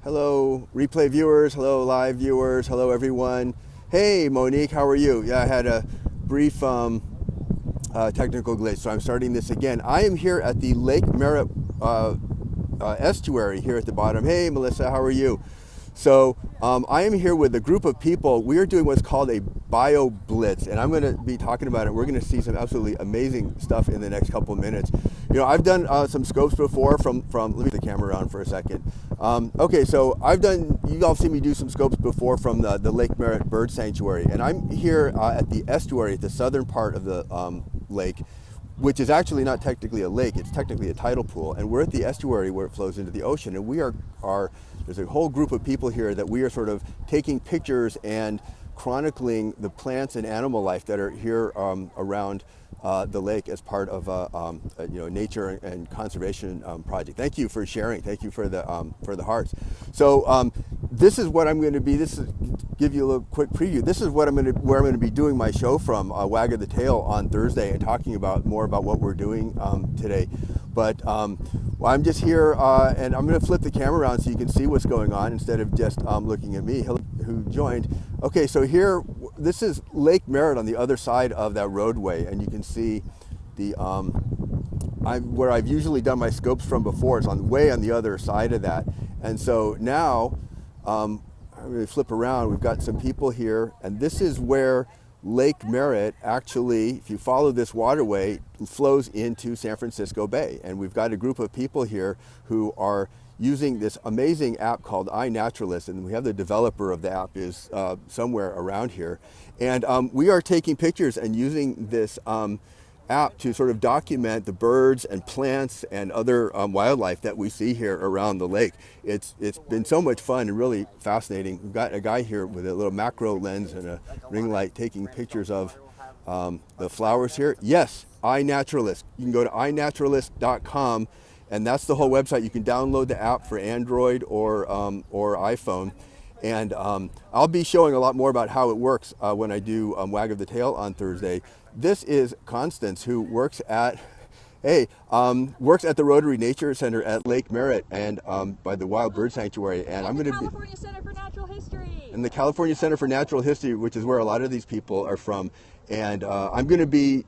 Hello, replay viewers. Hello, live viewers. Hello, everyone. Hey, Monique, how are you? Yeah, I had a brief technical glitch, so I'm starting this again. I am here at the Lake Merritt estuary here at the bottom. Hey, Melissa, how are you? So I am here with a group of people. We are doing what's called a bioblitz, and I'm going to be talking about it. We're going to see some absolutely amazing stuff in the next couple of minutes. You know, I've done some scopes before from let me get the camera on for a second. Okay, so you all see me do some scopes before from the Lake Merritt Bird Sanctuary, and I'm here at the estuary at the southern part of the lake, which is actually not technically a lake, it's technically a tidal pool, and we're at the estuary where it flows into the ocean, and we are there's a whole group of people here that we are sort of taking pictures and chronicling the plants and animal life that are here around the lake as part of a nature and conservation project. Thank you for sharing. Thank you for the hearts. So this is what I'm going to be. This is give you a little quick preview. This is what where I'm going to be doing my show from, Wag of the Tail on Thursday, and talking more about what we're doing today. But well, I'm just here, and I'm going to flip the camera around so you can see what's going on instead of just looking at me who joined. Okay, so here, this is Lake Merritt on the other side of that roadway, and you can see the where I've usually done my scopes from before. It's way on the other side of that, and so now I'm going to flip around. We've got some people here, and this is where Lake Merritt actually, if you follow this waterway, flows into San Francisco Bay. And we've got a group of people here who are using this amazing app called iNaturalist, and we have the developer of the app is somewhere around here. And we are taking pictures and using this app to sort of document the birds and plants and other wildlife that we see here around the lake. It's been so much fun and really fascinating. We've got a guy here with a little macro lens and a ring light taking pictures of the flowers here. Yes, iNaturalist. You can go to iNaturalist.com, and that's the whole website. You can download the app for Android or iPhone. And I'll be showing a lot more about how it works when I do Wag of the Tail on Thursday. This is Constance, who works at the Rotary Nature Center at Lake Merritt and by the Wild Bird Sanctuary. And I'm going to be California Center for Natural History. And the California Center for Natural History, which is where a lot of these people are from. And I'm going to be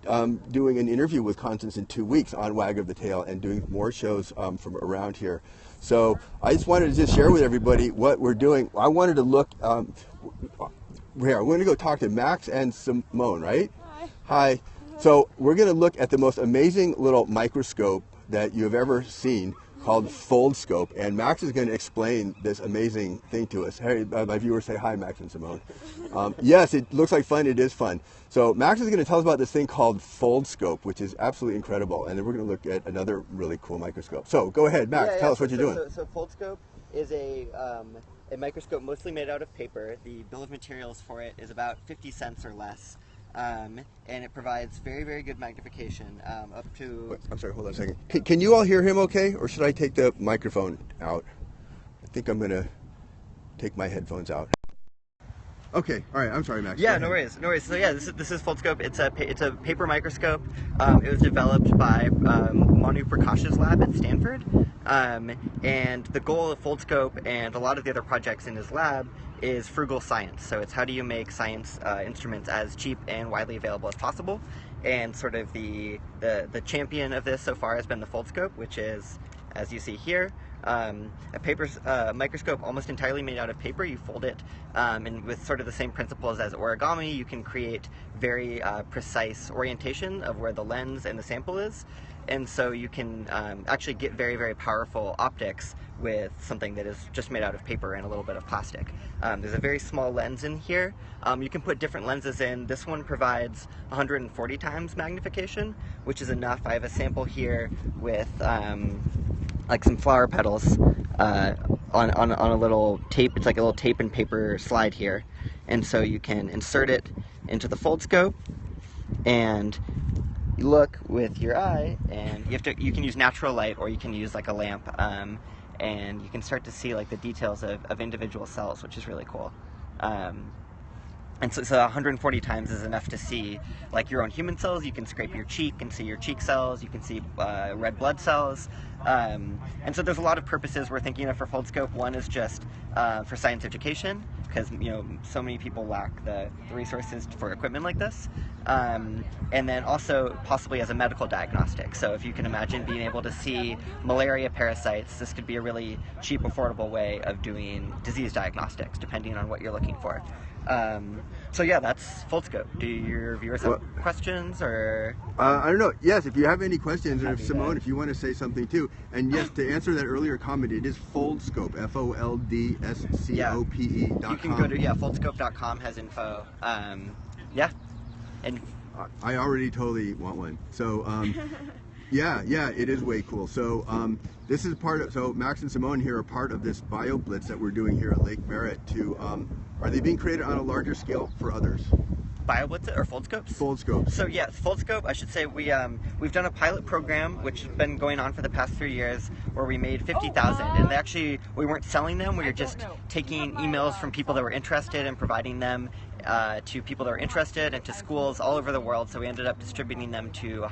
doing an interview with Constance in 2 weeks on Wag of the Tail and doing more shows from around here. So I just wanted to just share with everybody what we're doing. I wanted to look here. We're going to go talk to Max and Simone, right? Hi. So we're going to look at the most amazing little microscope that you have ever seen called Foldscope, and Max is going to explain this amazing thing to us. Hey, my viewers, say hi, Max and Simone. Yes, it looks like fun. It is fun. So Max is going to tell us about this thing called Foldscope, which is absolutely incredible, and then we're going to look at another really cool microscope. So go ahead, Max. Tell us what you're doing. So Foldscope is a microscope mostly made out of paper. The bill of materials for it is about 50 cents or less. And it provides very, very good magnification, up to... Wait, I'm sorry, hold on a second. Can you all hear him okay, or should I take the microphone out? I think I'm going to take my headphones out. Okay, all right, I'm sorry, Max. Yeah, no worries. So yeah, this is Foldscope. It's a paper microscope. It was developed by Manu Prakash's lab at Stanford. And the goal of Foldscope and a lot of the other projects in his lab is frugal science. So it's how do you make science instruments as cheap and widely available as possible. And sort of the champion of this so far has been the Foldscope, which is, as you see here, a microscope almost entirely made out of paper. You fold it, and with sort of the same principles as origami, you can create very precise orientation of where the lens and the sample is. And so you can actually get very, very powerful optics with something that is just made out of paper and a little bit of plastic. There's a very small lens in here. You can put different lenses in. This one provides 140 times magnification, which is enough. I have a sample here with like some flower petals on a little tape. It's like a little tape and paper slide here. And so you can insert it into the Foldscope, and you look with your eye, and you can use natural light, or you can use like a lamp, and you can start to see like the details of individual cells, which is really cool. And so 140 times is enough to see, like, your own human cells. You can scrape your cheek and see your cheek cells. You can see red blood cells. And so there's a lot of purposes we're thinking of for Foldscope. One is just for science education, because so many people lack the resources for equipment like this. And then also possibly as a medical diagnostic. So if you can imagine being able to see malaria parasites, this could be a really cheap, affordable way of doing disease diagnostics, depending on what you're looking for. So yeah, that's Foldscope. Do your viewers have questions, or? I don't know. Yes, if you have any questions, or if Simone, if you want to say something too. And yes, to answer that earlier comment, it is Foldscope, Foldscope.com. You can go to, foldscope.com has info. Yeah. And I already totally want one. So, yeah, it is way cool. So, this is part of, so Max and Simone here are part of this bioblitz that we're doing here at Lake Merritt to, are they being created on a larger scale for others? Bioblitz or Foldscopes? Foldscopes. So yeah, Foldscope, I should say, we've done a pilot program which has been going on for the past 3 years, where we made 50,000, and actually we weren't selling them. We were just taking emails from people that were interested and providing them to people that were interested, and to schools all over the world. So we ended up distributing them to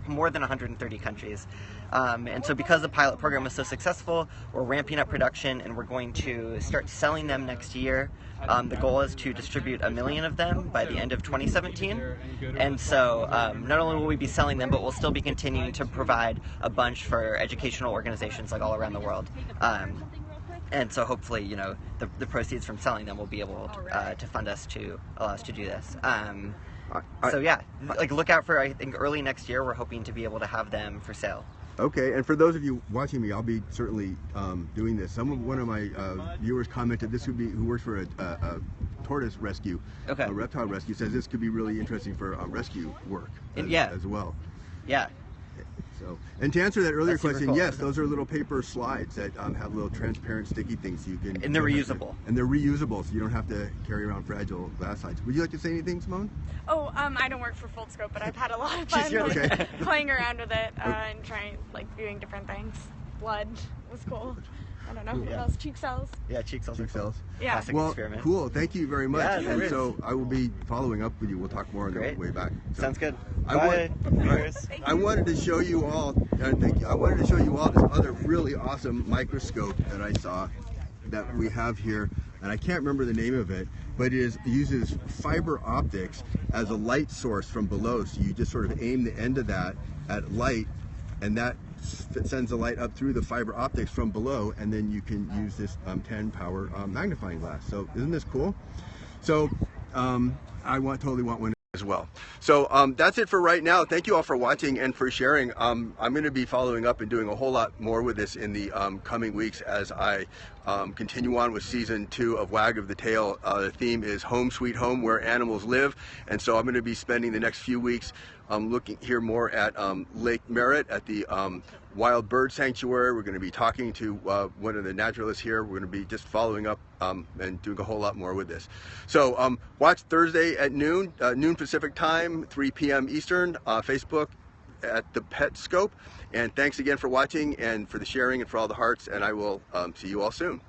more than 130 countries. And so because the pilot program was so successful, we're ramping up production, and we're going to start selling them next year. The goal is to distribute 1 million of them by the end of 2017. And so not only will we be selling them, but we'll still be continuing to provide a bunch for educational organizations like all around the world. And so hopefully, the proceeds from selling them will be able to fund us to allow us to do this. So yeah, look out for, I think, early next year, we're hoping to be able to have them for sale. Okay, and for those of you watching me, I'll be certainly doing this. One of my viewers commented this would be, who works for a tortoise rescue, a reptile rescue, says this could be really interesting for rescue work as well. Yeah. So, and to answer that earlier question, cool. yes, those are little paper slides that have little transparent sticky things you can. And they're reusable. And they're reusable, so you don't have to carry around fragile glass slides. Would you like to say anything, Simone? Oh, I don't work for Foldscope, but I've had a lot of fun playing around with it and trying, viewing different things. Blood was cool. I don't know what else. Cheek cells. Yeah, cheek cells. Cheek cells. Yeah. Classic experiment. Cool. Thank you very much. Yeah, and so I will be following up with you. We'll talk more on the way back. So sounds good. I wanted to show you all. Thank you. I wanted to show you all this other really awesome microscope that I saw that we have here, and I can't remember the name of it, but it uses fiber optics as a light source from below. So you just sort of aim the end of that at light, and that sends the light up through the fiber optics from below, and then you can use this 10 power magnifying glass. So isn't this cool? So I totally want one as well. So that's it for right now. Thank you all for watching and for sharing. I'm going to be following up and doing a whole lot more with this in the coming weeks as I continue on with season 2 of Wag of the Tail. The theme is Home Sweet Home, where animals live, and so I'm going to be spending the next few weeks looking here more at Lake Merritt at the Wild Bird Sanctuary. We're going to be talking to one of the naturalists here. We're going to be just following up and doing a whole lot more with this. So watch Thursday at noon Pacific time, 3 p.m. Eastern, Facebook at the Petscope. And thanks again for watching and for the sharing and for all the hearts, and I will see you all soon.